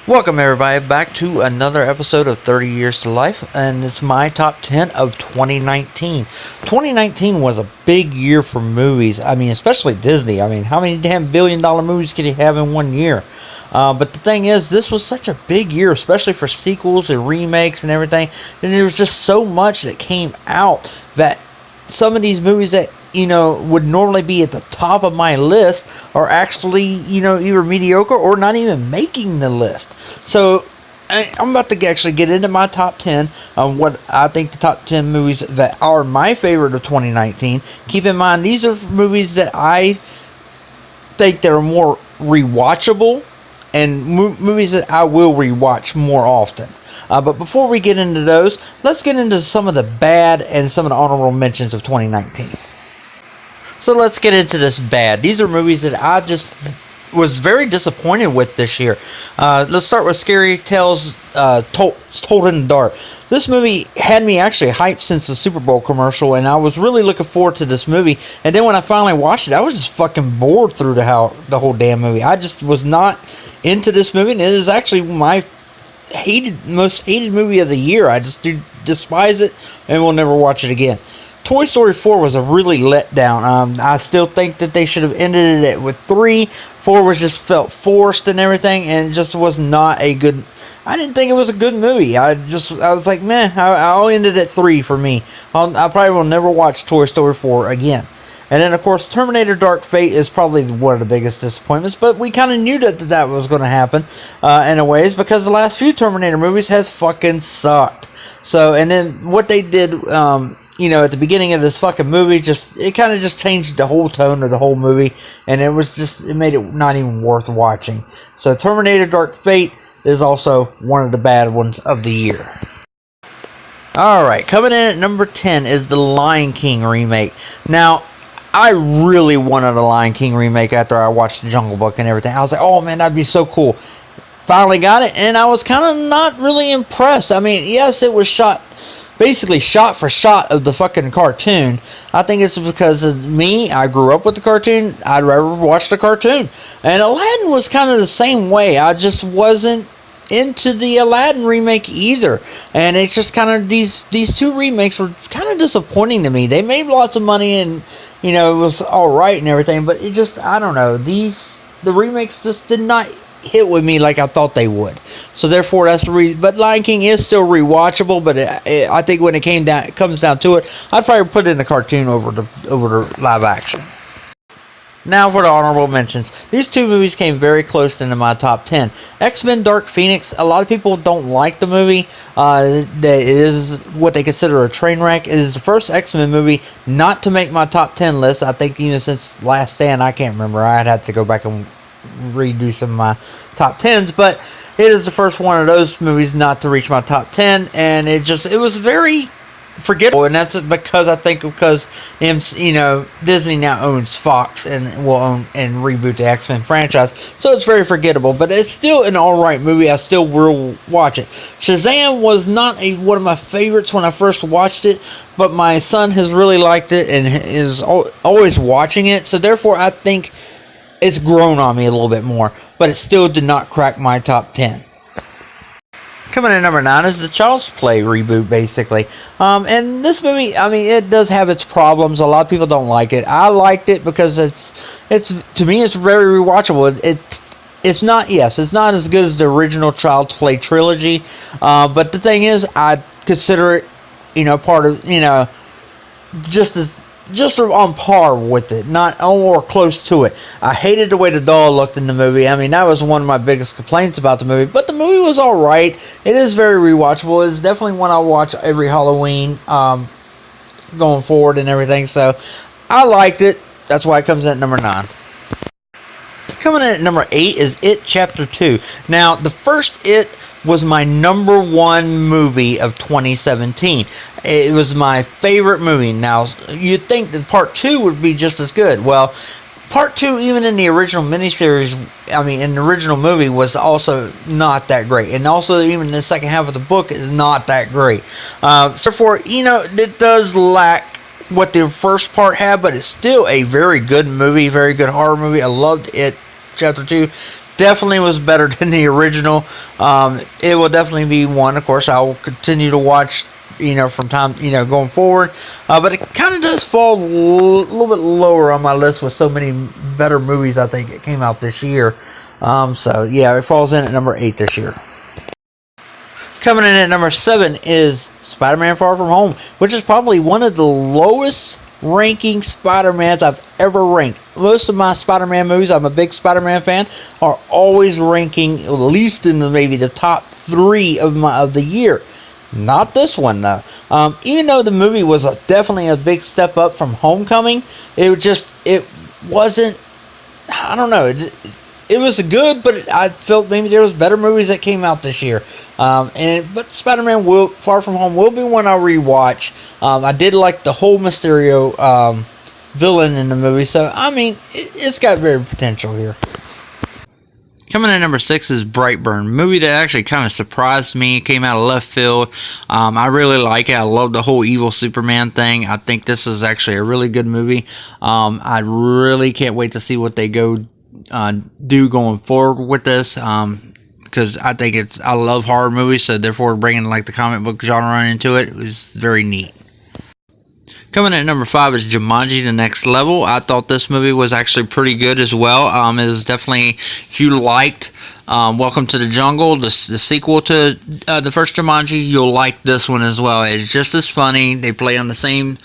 Welcome everybody back to another episode of 30 Years to Life, and it's my top 10 of 2019. 2019 was a big year for movies. I mean, especially Disney. I mean, how many damn billion-dollar movies could you have in one year? But the thing is, this was such a big year, especially for sequels and remakes and everything. And there was just so much that came out that some of these movies that would normally be at the top of my list are actually, either mediocre or not even making the list. So I'm about to actually get into my top 10 on what I think the top 10 movies that are my favorite of 2019. Keep in mind, these are movies that I think that are more rewatchable and movies that I will rewatch more often. But before we get into those, let's get into some of the bad and some of the honorable mentions of 2019. So let's get into this bad. These are movies that I just was very disappointed with this year. Let's start with Scary Tales Told in the Dark. This movie had me actually hyped since the Super Bowl commercial, and I was really looking forward to this movie. And then when I finally watched it, I was just fucking bored through the whole damn movie. I just was not into this movie, and it is actually my most hated movie of the year. I just despise it, and will never watch it again. Toy Story 4 was a really letdown. I still think that they should have ended it with 3. 4 was just felt forced and everything, and it just was not a good. I didn't think it was a good movie. I was like, meh. I'll end it at 3 for me. I probably will never watch Toy Story 4 again. And then, of course, Terminator Dark Fate is probably one of the biggest disappointments, but we kind of knew that was going to happen in a ways, because the last few Terminator movies have fucking sucked. So, and then what they did, at the beginning of this fucking movie, it kind of just changed the whole tone of the whole movie, and it made it not even worth watching. So Terminator Dark Fate is also one of the bad ones of the year. Alright, coming in at number 10 is the Lion King remake. Now, I really wanted a Lion King remake after I watched The Jungle Book and everything. I was like, oh man, that'd be so cool. Finally got it, and I was kind of not really impressed. I mean, yes, it was basically shot for shot of the fucking cartoon. I think it's because of me. I grew up with the cartoon. I'd rather watch the cartoon. And Aladdin was kind of the same way. I just wasn't into the Aladdin remake either. And it's just kind of these two remakes were kind of disappointing to me. They made lots of money, and it was alright and everything, but it just, I don't know, the remakes just did not hit with me like I thought they would. So therefore, that's the reason. But Lion King is still rewatchable. But I think when it comes down to it, I'd probably put in the cartoon over the live action. Now for the honorable mentions. These two movies came very close into my top 10. X-Men Dark Phoenix. A lot of people don't like the movie. It is what they consider a train wreck. It is the first X-Men movie not to make my top 10 list. I think even since Last Stand, I can't remember. I'd have to go back and redo some of my top 10s, but it is the first one of those movies not to reach my top 10, and it was very forgettable. And that's because Disney now owns Fox and will own and reboot the X-Men franchise, so it's very forgettable, but it's still an alright movie. I still will watch it. Shazam was not one of my favorites when I first watched it, but my son has really liked it and is always watching it, so therefore I think it's grown on me a little bit more, but it still did not crack my top 10. Coming in at number 9 is the Child's Play reboot, basically. And this movie, I mean, it does have its problems. A lot of people don't like it. I liked it because it's to me, it's very rewatchable. It's not as good as the original Child's Play trilogy, but the thing is, I consider it, part of, just on par with it, not or close to it. I hated the way the doll looked in the movie. I mean, that was one of my biggest complaints about the movie, but the movie was alright. It is very rewatchable. It's definitely one I watch every Halloween going forward and everything, so I liked it. That's why it comes in at number 9. Coming in at number 8 is It Chapter 2. Now, the first It was my number 1 movie of 2017. It was my favorite movie. Now, you'd think that part 2 would be just as good. Well, part 2, even in the original miniseries, in the original movie, was also not that great. And also, even the second half of the book is not that great. Therefore, it does lack what the first part had, but it's still a very good movie, very good horror movie. I loved It Chapter 2. definitely was better than the original. It will definitely be one. Of course, I will continue to watch, from time, going forward. But it kind of does fall a little bit lower on my list with so many better movies I think it came out this year. So yeah, it falls in at number 8 this year. Coming in at number 7 is Spider-Man Far From Home, which is probably one of the lowest ranking Spider-Mans I've ever ranked. Most of my Spider-Man movies, I'm a big Spider-Man fan, are always ranking at least in maybe the top 3 of the year. Not this one though. Even though the movie was definitely a big step up from Homecoming, it wasn't. I don't know. It was good, but I felt maybe there was better movies that came out this year. But Spider-Man Far From Home will be one I'll rewatch. I did like the whole Mysterio villain in the movie, so I mean, it's got very potential here. Coming in at number 6 is Brightburn, movie that actually kind of surprised me. It came out of left field. I really like it. I love the whole evil Superman thing. I think this is actually a really good movie. I really can't wait to see what they do going forward with this. Because I think I love horror movies, so therefore bringing like the comic book genre into it was very neat. Coming in at number 5 is Jumanji: The Next Level. I thought this movie was actually pretty good as well. It was definitely, if you liked Welcome to the Jungle, the sequel to the first Jumanji, you'll like this one as well. It's just as funny. They play on the same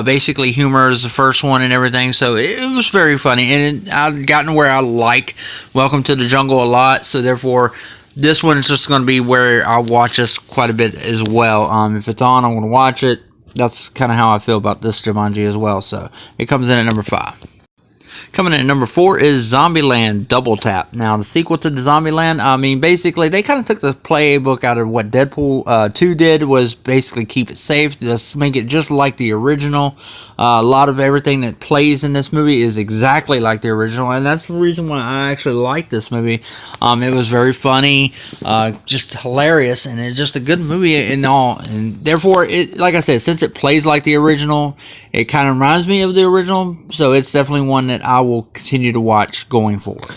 basically humor as the first one and everything, so it was very funny. And I've gotten where I like Welcome to the Jungle a lot, so therefore this one is just going to be where I'll watch this quite a bit as well. If it's on, I'm going to watch it. That's kind of how I feel about this Jumanji as well. So it comes in at number 5. Coming in at number 4 is Zombieland Double Tap. Now, the sequel to the Zombieland, I mean, basically, they kind of took the playbook out of what Deadpool 2 did, was basically keep it safe, just make it just like the original. A lot of everything that plays in this movie is exactly like the original, and that's the reason why I actually like this movie. It was very funny, just hilarious, and it's just a good movie in all. And therefore, like I said, since it plays like the original, it kind of reminds me of the original, so it's definitely one that I will continue to watch going forward.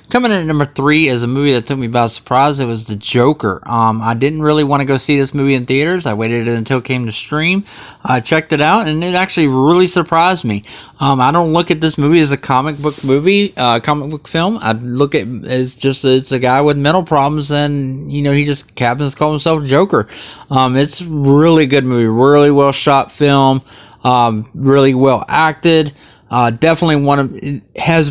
Coming in at number 3 is a movie that took me by surprise. It was The Joker. I didn't really want to go see this movie in theaters. I waited until it came to stream. I checked it out, and it actually really surprised me. I don't look at this movie as a comic book movie, comic book film. I look at it as it's a guy with mental problems, and he just happens to call himself Joker. It's a really good movie, really well shot film, really well acted. Definitely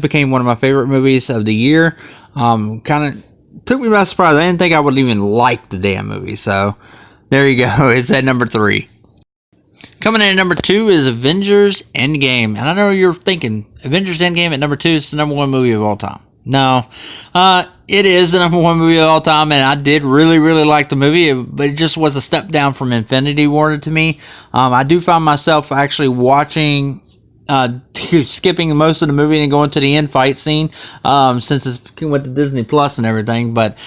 became one of my favorite movies of the year. Kind of took me by surprise. I didn't think I would even like the damn movie. So there you go. It's at number 3. Coming in at number 2 is Avengers Endgame. And I know you're thinking, Avengers Endgame at number 2 is the number 1 movie of all time. No, it is the number 1 movie of all time, and I did really, really like the movie, but it just was a step down from Infinity War to me. I do find myself actually watching, skipping most of the movie and going to the end fight scene, since it went to Disney Plus and everything. But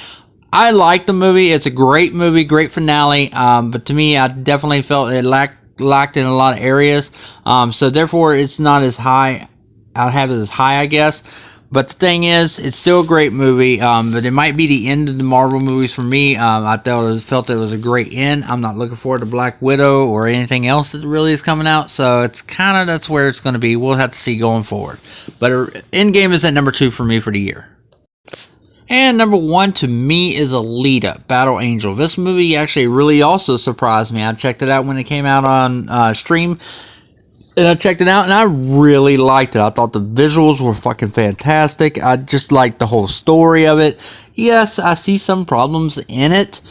I like the movie. It's a great movie, great finale. But to me, I definitely felt it lacked in a lot of areas. So therefore, it's not as high. I'll have it as high, I guess. But the thing is, it's still a great movie, but it might be the end of the Marvel movies for me. I felt it was a great end. I'm not looking forward to Black Widow or anything else that really is coming out, so it's kind of, that's where it's going to be. We'll have to see going forward. But Endgame is at number 2 for me for the year. And number 1 to me is Alita, Battle Angel. This movie actually really also surprised me. I checked it out when it came out on stream. And I checked it out, and I really liked it. I thought the visuals were fucking fantastic. I just liked the whole story of it. Yes, I see some problems in it,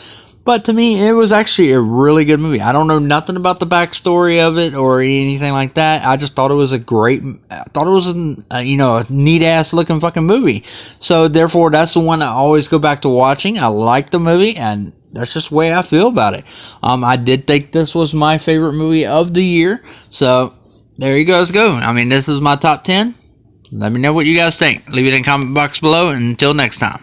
but to me, it was actually a really good movie. I don't know nothing about the backstory of it or anything like that. I just thought it was a neat-ass looking fucking movie. So, therefore, that's the one I always go back to watching. I like the movie, and that's just the way I feel about it. I did think this was my favorite movie of the year, so there you guys go. I mean, this is my top 10. Let me know what you guys think. Leave it in the comment box below. And until next time.